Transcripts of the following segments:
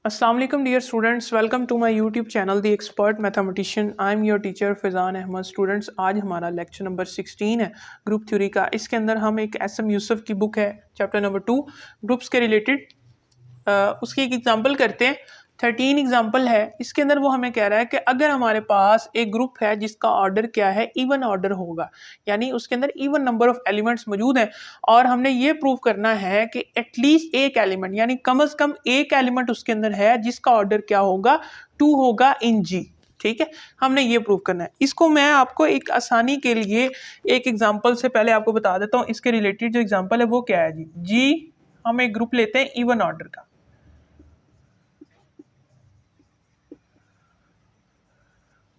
अस्सलाम वालेकुम dear students, welcome to my YouTube channel the expert mathematician. I am your teacher Faizan Ahmed. Students, आज हमारा lecture number 16 है group theory का। इसके अंदर हम एक एस.एम. यूसुफ की बुक है चैप्टर नंबर 2 ग्रुप्स के रिलेटेड उसकी एक एग्जांपल करते हैं। 13 एग्जांपल है। इसके अंदर वो हमें कह रहा है कि अगर हमारे पास एक ग्रुप है जिसका ऑर्डर क्या है, इवन ऑर्डर होगा, यानी उसके अंदर इवन नंबर ऑफ एलिमेंट्स मौजूद हैं और हमने ये प्रूव करना है कि एटलीस्ट एक एलिमेंट यानी कम से कम एक एलिमेंट उसके अंदर है जिसका ऑर्डर क्या होगा, 2 होगा इन जी। ठीक है, हमने ये प्रूव करना है। इसको मैं आपको एक आसानी के लिए एक एग्जांपल से पहले आपको बता देता हूँ। इसके रिलेटेड जो एग्जांपल है वो क्या है जी। हम एक ग्रुप लेते हैं इवन ऑर्डर का।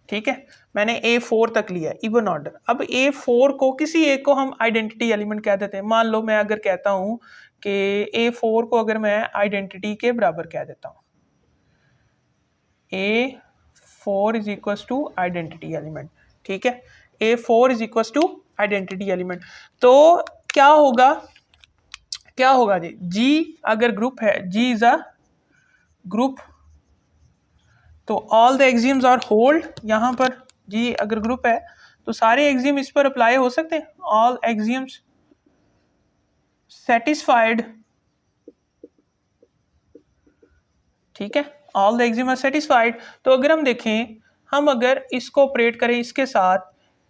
ठीक है, मैंने A4 तक लिया इवन ऑर्डर। अब A4 को किसी एक को हम आइडेंटिटी एलिमेंट कह देते हैं। मान लो मैं अगर कहता हूं कि A4 को अगर मैं आइडेंटिटी के बराबर कह देता हूं, A4 is equal to identity element. ठीक है, A4 is equal to identity element. तो क्या होगा जी अगर ग्रुप है, जी इज अ ग्रुप, तो all the axioms are hold. यहाँ पर जी अगर ग्रुप है तो सारे एक्सियम इस पर अप्लाई हो सकते हैं। All axioms satisfied. ठीक है, all the axiom are satisfied. तो अगर हम देखें, हम अगर इसको ऑपरेट करें इसके साथ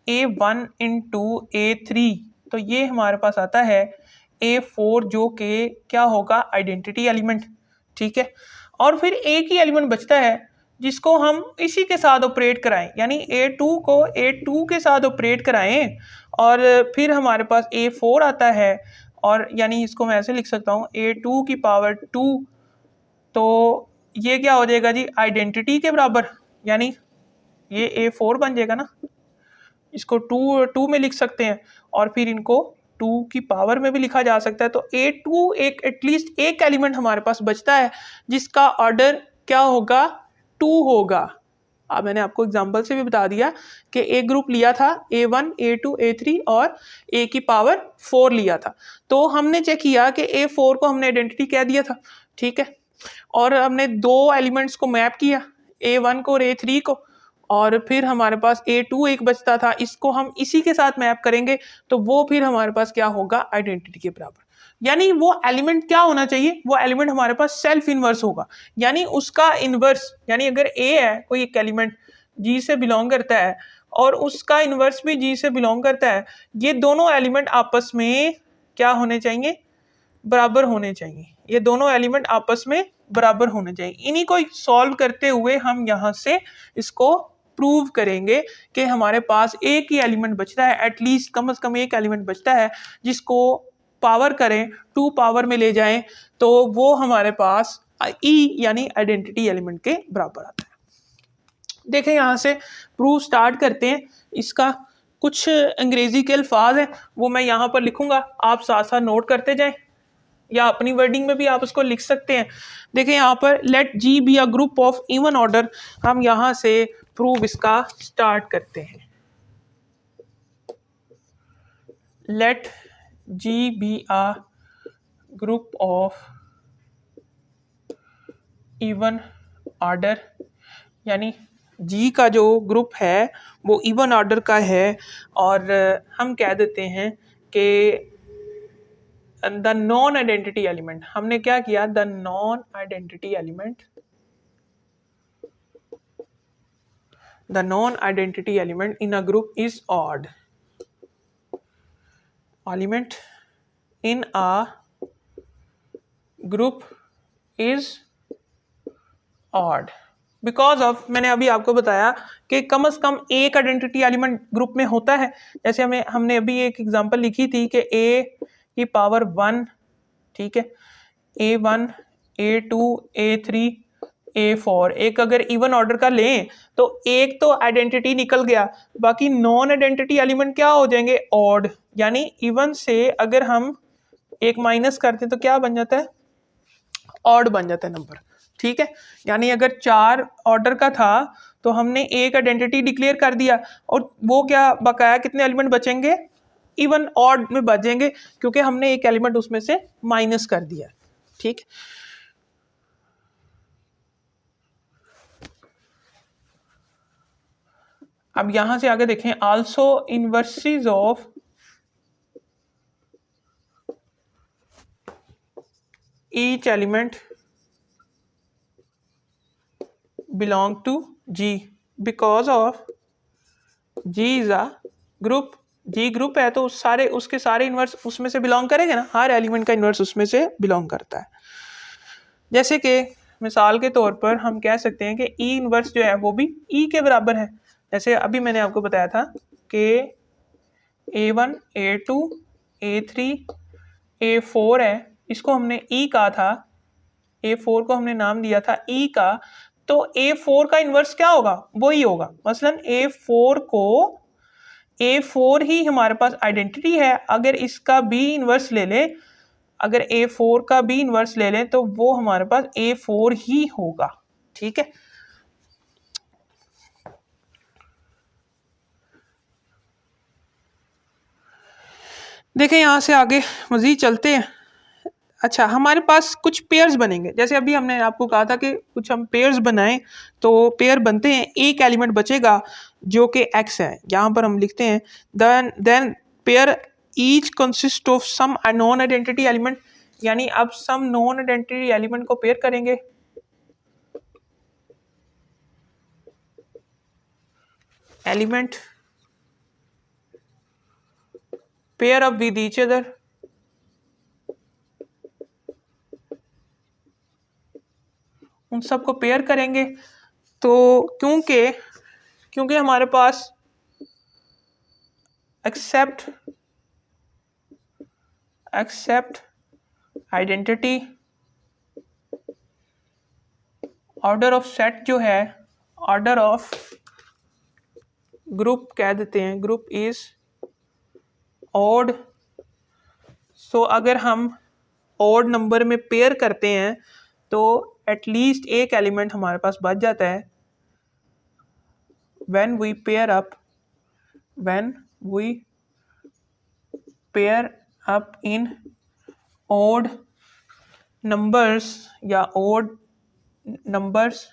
A1 इंटू A3, तो ये हमारे पास आता है A4 जो कि क्या होगा, आइडेंटिटी एलिमेंट। ठीक है, और फिर एक ही एलिमेंट बचता है जिसको हम इसी के साथ ऑपरेट कराएं, यानी A2 को A2 के साथ ऑपरेट कराएं और फिर हमारे पास A4 आता है। और यानी इसको मैं ऐसे लिख सकता हूँ A2 की पावर 2, तो ये क्या हो जाएगा जी, आइडेंटिटी के बराबर, यानी ये A4 बन जाएगा ना। इसको 2 में लिख सकते हैं और फिर इनको 2 की पावर में भी लिखा जा सकता है। तो A2 एक एटलीस्ट एक एलिमेंट हमारे पास बचता है जिसका ऑर्डर क्या होगा, 2 होगा। अब मैंने आपको एग्जांपल से भी बता दिया कि एक ग्रुप लिया था A1, A2, A3 और A की पावर 4 लिया था। तो हमने चेक किया कि A4 को हमने आइडेंटिटी कह दिया था। ठीक है, और हमने दो एलिमेंट्स को मैप किया, A1 को और A3 को, और फिर हमारे पास A2 एक बचता था, इसको हम इसी के साथ मैप करेंगे तो वो फिर हमारे पास क्या होगा, आइडेंटिटी के बराबर। यानी वो एलिमेंट क्या होना चाहिए, वो एलिमेंट हमारे पास सेल्फ इनवर्स होगा, यानी उसका इनवर्स, यानी अगर A है कोई एक एलिमेंट G से बिलोंग करता है और उसका इनवर्स भी G से बिलोंग करता है, ये दोनों एलिमेंट आपस में क्या होने चाहिए, बराबर होने चाहिए। ये दोनों एलिमेंट आपस में बराबर होने चाहिए। इन्हीं को सॉल्व करते हुए हम यहाँ से इसको प्रूव करेंगे कि हमारे पास एक ही एलिमेंट बचता है, एटलीस्ट कम से कम एक एलिमेंट बचता है जिसको पावर करें, 2 पावर में ले जाएं तो वो हमारे पास E यानी आइडेंटिटी एलिमेंट के बराबर आता है। देखें, यहाँ से प्रूफ स्टार्ट करते हैं। इसका कुछ अंग्रेजी के अल्फाज हैं वो मैं यहाँ पर लिखूंगा, आप साथ साथ नोट करते जाएं या अपनी वर्डिंग में भी आप उसको लिख सकते हैं। देखिए यहाँ पर let G be a group of even order, हम यहाँ से प्रूव इसका स्टार्ट करते हैं। Let G be a group of even order, यानी जी का जो ग्रुप है वो इवन ऑर्डर का है और हम कह देते हैं कि द नॉन आइडेंटिटी एलिमेंट, हमने क्या किया, the non identity element, the non-identity element in a group is odd. Element in a group is odd because of, मैंने अभी आपको बताया कि कम से कम एक आइडेंटिटी एलिमेंट ग्रुप में होता है। जैसे हमने अभी एक एग्जांपल लिखी थी कि A की पावर 1, ठीक है, A1, A2, A3, A4, एक अगर इवन ऑर्डर का लें तो एक तो आइडेंटिटी निकल गया, बाकी नॉन आइडेंटिटी एलिमेंट क्या हो जाएंगे, ऑड। यानी इवन से अगर हम एक माइनस करते हैं तो क्या बन जाता है, ऑड बन जाता है नंबर। ठीक है, यानी अगर 4 ऑर्डर का था तो हमने एक आइडेंटिटी डिक्लेयर कर दिया और वो क्या बकाया कितने एलिमेंट बचेंगे, इवन ऑड में बचेंगे, क्योंकि हमने एक एलिमेंट उसमें से माइनस कर दिया। ठीक, अब यहां से आगे देखें, also inverses of each element belong to G because of G is a group. G group है तो उसके सारे इन्वर्स उसमें से बिलोंग करेंगे ना, हर एलिमेंट का इन्वर्स उसमें से बिलोंग करता है। जैसे कि मिसाल के तौर पर हम कह सकते हैं कि ई इन्वर्स जो है वो भी ई के बराबर है। जैसे अभी मैंने आपको बताया था कि A1 A2 A3 A4 है, इसको हमने ई कहा था, A4 को हमने नाम दिया था ई का, तो A4 का इन्वर्स क्या होगा, वही होगा। मसलन A4 ही हमारे पास आइडेंटिटी है, अगर इसका बी इन्वर्स ले लें, अगर A4 का बी इन्वर्स ले लें तो वो हमारे पास A4 ही होगा। ठीक है, देखें यहां से आगे मजीद चलते हैं। अच्छा, हमारे पास कुछ पेयर्स बनेंगे, जैसे अभी हमने आपको कहा था कि कुछ हम पेयर्स बनाएं, तो पेयर बनते हैं, एक एलिमेंट बचेगा जो कि x है। यहाँ पर हम लिखते हैं then pair each consist of some non identity element, यानी अब सम नॉन आइडेंटिटी एलिमेंट को पेयर करेंगे। Element pair up with each other, उन सबको पेयर करेंगे। तो क्योंकि हमारे पास except identity order of set जो है, ऑर्डर ऑफ ग्रुप कह देते हैं, ग्रुप इज ऑड। सो अगर हम ऑड नंबर में पेयर करते हैं तो एटलीस्ट एक एलिमेंट हमारे पास बच जाता है। when we pair up in odd numbers या odd numbers,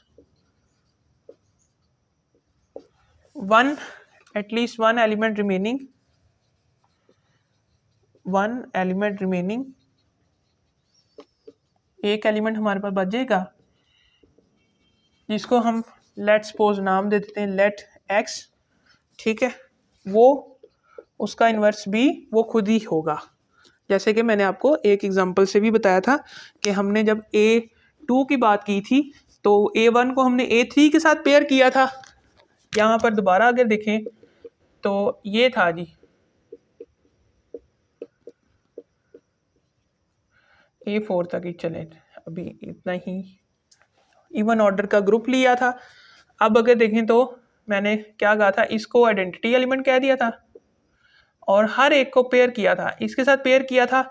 at least one element remaining, एक एलिमेंट हमारे पास बच जाएगा जिसको हम लेट सपोज नाम दे देते हैं लेट एक्स। ठीक है, वो उसका इन्वर्स भी वो खुद ही होगा। जैसे कि मैंने आपको एक एग्जांपल से भी बताया था कि हमने जब A2 की बात की थी तो A1 को हमने A3 के साथ पेयर किया था। यहाँ पर दोबारा अगर देखें तो ये था जी, A4 तक ही चले, अभी इतना ही इवन ऑर्डर का ग्रुप लिया था। अब अगर देखें तो मैंने क्या कहा था, इसको आइडेंटिटी एलिमेंट कह दिया था और हर एक को पेयर किया था, इसके साथ पेयर किया था।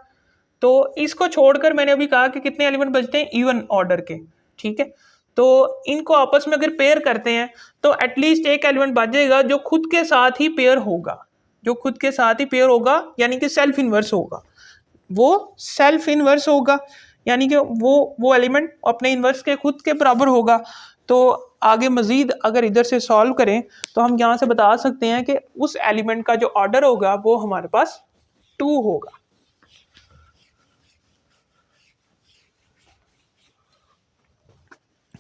तो इसको छोड़कर मैंने अभी कहा कि कितने एलिमेंट बचते हैं, इवन ऑर्डर के। ठीक है, तो इनको आपस में अगर पेयर करते हैं तो एटलीस्ट एक एलिमेंट बच जाएगा जो खुद के साथ ही पेयर होगा, यानी कि सेल्फ इन्वर्स होगा। वो सेल्फ इन्वर्स होगा यानी कि वो एलिमेंट अपने इन्वर्स के खुद के बराबर होगा। तो आगे मजीद अगर इधर से सॉल्व करें तो हम यहाँ से बता सकते हैं कि उस एलिमेंट का जो ऑर्डर होगा वो हमारे पास 2 होगा।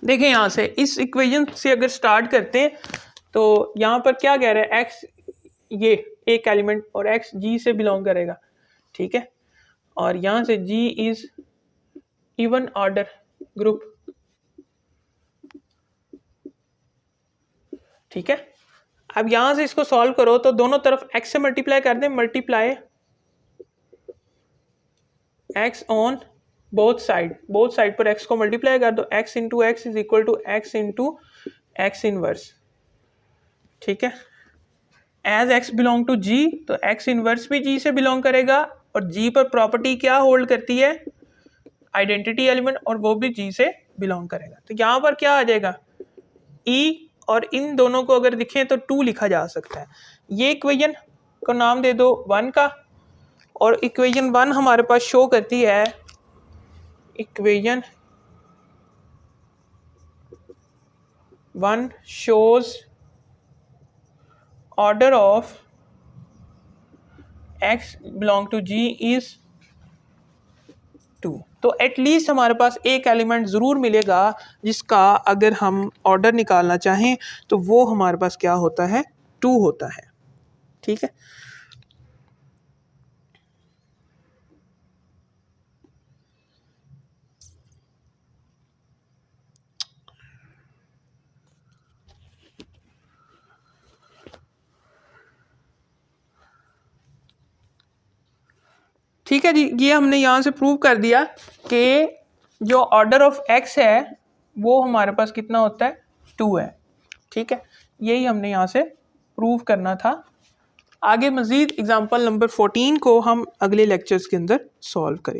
देखें यहाँ से इस इक्वेशन से अगर स्टार्ट करते हैं तो यहाँ पर क्या कह रहे हैं, एक्स ये एक एलिमेंट और एक्स जी से बिलोंग करेगा। ठीक है, और यहाँ से जी इज इवन ऑर्डर ग्रुप। ठीक है, अब यहां से इसको सॉल्व करो तो दोनों तरफ x से मल्टीप्लाई कर दें, multiply x on both side पर x को मल्टीप्लाई कर दो, x into x is equal to x into x inverse. ठीक है, as x belong to g तो x इनवर्स भी g से बिलोंग करेगा और g पर प्रॉपर्टी क्या होल्ड करती है, आइडेंटिटी एलिमेंट, और वो भी g से बिलोंग करेगा। तो यहां पर क्या आ जाएगा, e, और इन दोनों को अगर दिखें तो 2 लिखा जा सकता है। ये इक्वेशन को नाम दे दो 1 का, और इक्वेशन 1 हमारे पास शो करती है, equation 1 shows order of x belong to G is 2। तो एटलीस्ट हमारे पास एक एलिमेंट ज़रूर मिलेगा जिसका अगर हम ऑर्डर निकालना चाहें तो वो हमारे पास क्या होता है, 2 होता है। ठीक है, ठीक है जी। ये हमने यहाँ से प्रूव कर दिया कि जो ऑर्डर ऑफ x है वो हमारे पास कितना होता है, 2 है। ठीक है, यही हमने यहाँ से प्रूव करना था। आगे मज़ीद एग्जांपल नंबर 14 को हम अगले लेक्चर्स के अंदर सॉल्व करेंगे।